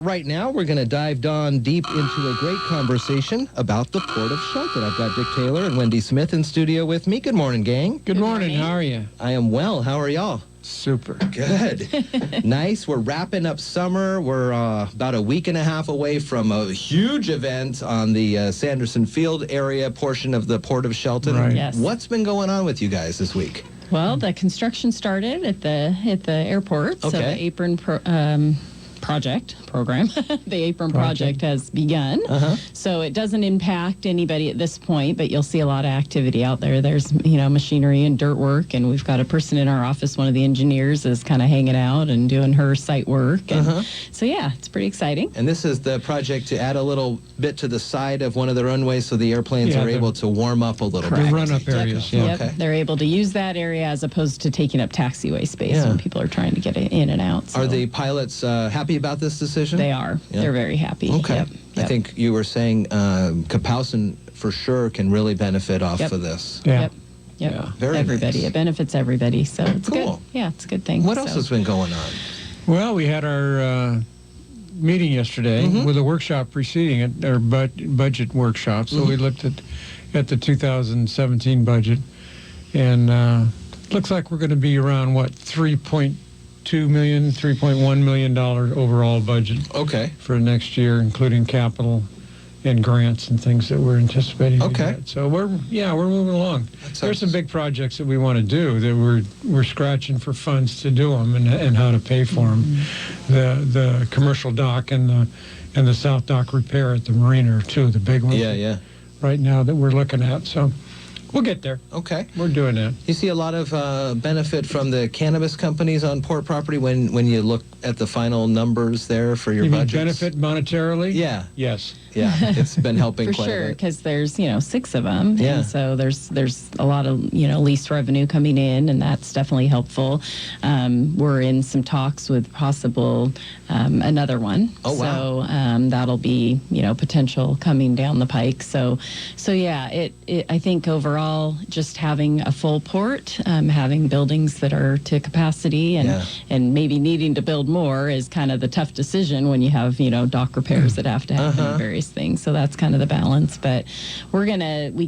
Right now, we're going to dive down deep into a great conversation about the Port of Shelton. I've got Dick Taylor and Wendy Smith in studio with me. Good morning, gang. Good morning. How are you? I am well. How are y'all? Super. Good. Nice. We're wrapping up summer. We're about a week and a half away from a huge event on the Sanderson Field area portion of the Port of Shelton. Right. Yes. What's been going on with you guys this week? Well, the construction started at the airport, so Okay. the apron program. The apron project has begun. So it doesn't impact anybody at this point, but you'll see a lot of activity out there. There's, machinery and dirt work, and we've got a person in our office, one of the engineers is kind of hanging out and doing her site work. And so, yeah, it's pretty exciting. And this is the project to add a little bit to the side of one of the runways so the airplanes are able to warm up a little bit. The run-up areas, yeah. Yep. Okay. They're able to use that area as opposed to taking up taxiway space when people are trying to get in and out. So Are the pilots happy about this decision? They are. Yeah. They're very happy. Okay. Yep. I think you were saying Kapowson for sure can really benefit off of this. Yeah. Yep. Yeah. Very everybody. nice. It benefits everybody, so it's Cool. good. Yeah, it's a good thing. What else has been going on? Well, we had our meeting yesterday with a workshop preceding it, our budget workshop. So we looked at the 2017 budget, and looks like we're going to be around, $3.2 million, $3.1 million overall budget Okay. for next year, including capital and grants and things that we're anticipating to Okay. get. So we're moving along. sounds- There's some big projects that we want to do that we're scratching for funds to do them and how to pay for them. The commercial dock and the south dock repair at the marina are two of the big ones Yeah. right now that we're looking at. So we'll get there. Okay. We're doing that. You see a lot of benefit from the cannabis companies on port property when you look at the final numbers there for your You mean budgets? benefit monetarily? Yeah. Yes. Yeah. It's been helping For quite sure, a bit. because there's 6 of them, Yeah. and so there's a lot of lease revenue coming in, and that's definitely helpful. We're in some talks with possible another one. Oh, wow. So that'll be potential coming down the pike. So yeah, it I think overall just having a full port, having buildings that are to capacity, and maybe needing to build more is kind of the tough decision when you have dock repairs that have to happen and various things. So that's kind of the balance. But we're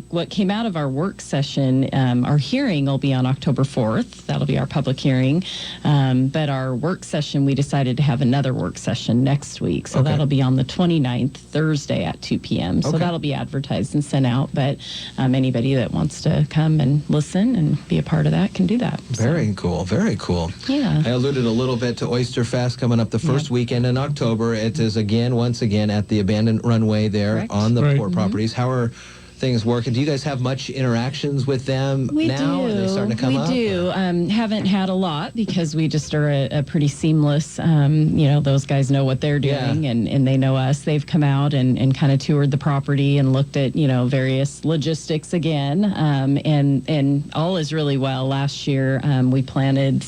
what came out of our work session, our hearing will be on October 4th. That'll be our public hearing. But our work session, we decided to have another work session next week. So that'll be on the 29th, Thursday at 2 p.m. So that'll be advertised and sent out. But anybody that wants to come and listen and be a part of that can do that. Very cool. Very cool. Yeah. I alluded a little bit to Oysterfest coming up the first weekend in October. It is once again at the abandoned runway there Correct. on the Right. port properties. How are things working? Do you guys have much interactions with them now? Are they starting to come up? We do. Haven't had a lot because we just are a pretty seamless, those guys know what they're doing and they know us. They've come out and kind of toured the property and looked at, various logistics again. And all is really well. Last year, we planted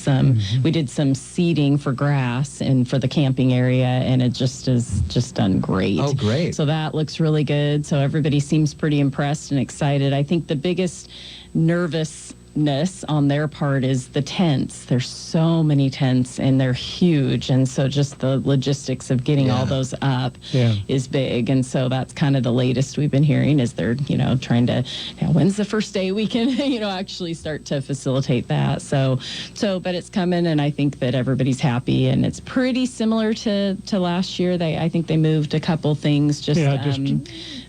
we did some seeding for grass and for the camping area, and it just is done great. Oh, great. So that looks really good. So everybody seems pretty impressed and excited. I think the biggest nervousness on their part is the tents. There's so many tents and they're huge, and so just the logistics of getting all those up is big. And so that's kind of the latest we've been hearing is they're trying to when's the first day we can actually start to facilitate that. So but it's coming, and I think that everybody's happy, and it's pretty similar to last year. I think they moved a couple things just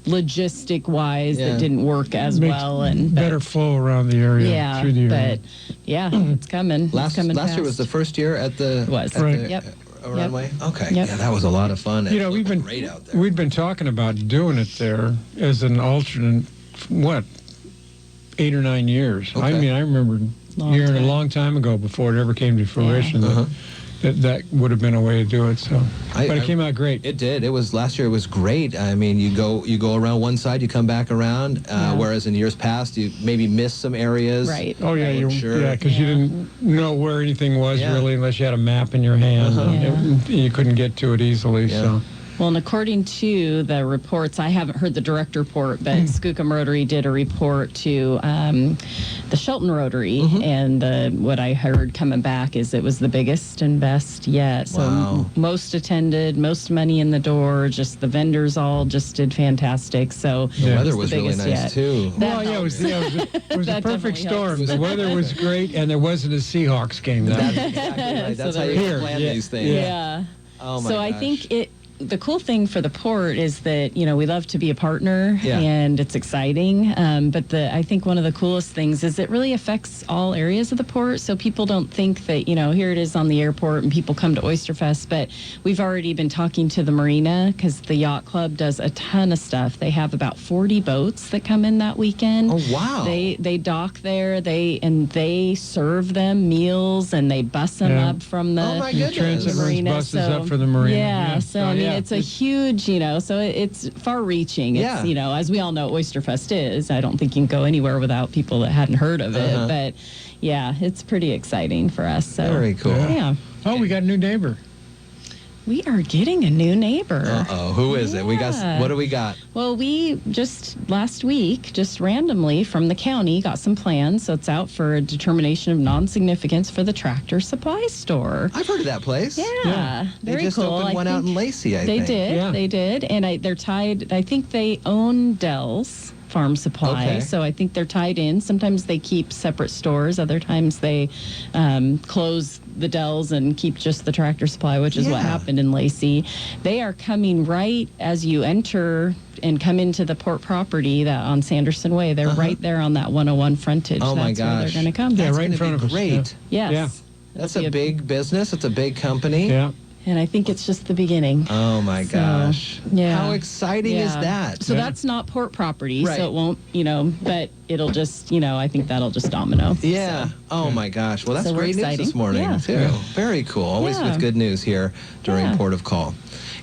logistic wise that didn't work as well, and better flow around the area through the area. But it's coming. Last year was the first year at the runway. Okay, yeah, that was a lot of fun. We've been great out there. We've been talking about doing it there as an alternate. 8 or 9 years. Okay. I mean, I remember hearing a long time ago before it ever came to fruition that would have been a way to do it. So, but it came out great. It did. It was last year. It was great. I mean, you go around one side, you come back around. Whereas in years past, you maybe missed some areas. Right. Oh yeah, because you didn't know where anything was really unless you had a map in your hand. And you couldn't get to it easily. So. Well, and according to the reports, I haven't heard the direct report, but Skookum Rotary did a report to the Shelton Rotary, and what I heard coming back is it was the biggest and best yet. So most attended, most money in the door, just the vendors all just did fantastic. So the weather was really nice too. Well, it was a perfect storm. The weather was great, and there wasn't a Seahawks game. That's exactly right. That's how you plan these things. Yeah. Oh my so gosh. I think the cool thing for the port is that, we love to be a partner, and it's exciting. But I think one of the coolest things is it really affects all areas of the port. So people don't think that, here it is on the airport and people come to Oysterfest, but we've already been talking to the marina because the yacht club does a ton of stuff. They have about 40 boats that come in that weekend. Oh, wow. They dock there, they serve them meals, and they bus them up from the my goodness. Transit marina. buses up for the marina. Yeah, so I mean, it's a huge, so it's far-reaching. It's, as we all know, Oysterfest is. I don't think you can go anywhere without people that hadn't heard of it. But, yeah, it's pretty exciting for us. So. Very cool. Yeah. Oh, we got a new neighbor. We are getting a new neighbor. Uh-oh. Who is it? What do we got? Well, we just last week, just randomly from the county, got some plans. So it's out for a determination of non-significance for the Tractor Supply Store. I've heard of that place. Yeah. They Very just cool. opened one out in Lacey, I think. They did. And they're tied, I think they own Dell's Farm Supply. Okay. So I think they're tied in. Sometimes they keep separate stores. Other times they close the Dells and keep just the Tractor Supply, which is what happened in Lacey. They are coming right as you enter and come into the port property that on Sanderson Way. They're right there on that 101 frontage. Oh, my That's where they're gosh. going to come. Yeah, That's right in front of us. Great. Yes. Yeah. That's a big business. It's a big company. Yeah. And I think it's just the beginning. Oh, my gosh. Yeah. How exciting is that? So that's not port property, Right. so it won't, but it'll just, I think that'll just domino. Yeah. So. Oh, my gosh. Well, that's So we're great news exciting. this morning, Yeah. too. Very cool. Always with good news here during Port of Call.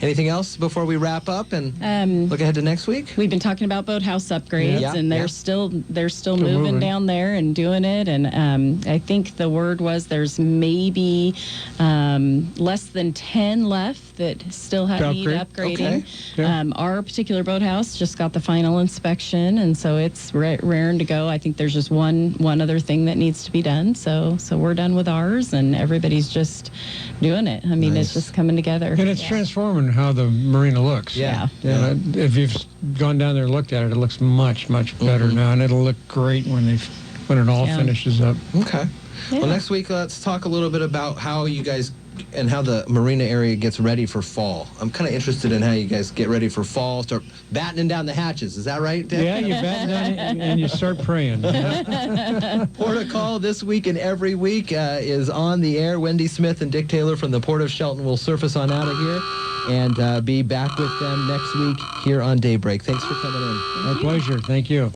Anything else before we wrap up and look ahead to next week? We've been talking about boathouse upgrades, and they're still moving down there and doing it. And I think the word was there's maybe less than 10 left that still need upgrading. Okay. Our particular boathouse just got the final inspection, and so it's raring to go. I think there's just one other thing that needs to be done. So we're done with ours, and everybody's just doing it. I mean, it's just coming together. And it's transforming how the marina looks. Yeah. If you've gone down there and looked at it, it looks much, much better now, and it'll look great when it all finishes up. Okay. Well, next week, let's talk a little bit about how you guys and how the marina area gets ready for fall. I'm kind of interested in how you guys get ready for fall, start battening down the hatches. Is that right, Dick? Yeah, you batten down it and you start praying. Port of Call this week and every week is on the air. Wendy Smith and Dick Taylor from the Port of Shelton will surface on out of here and be back with them next week here on Daybreak. Thanks for coming in. Our pleasure. Thank you.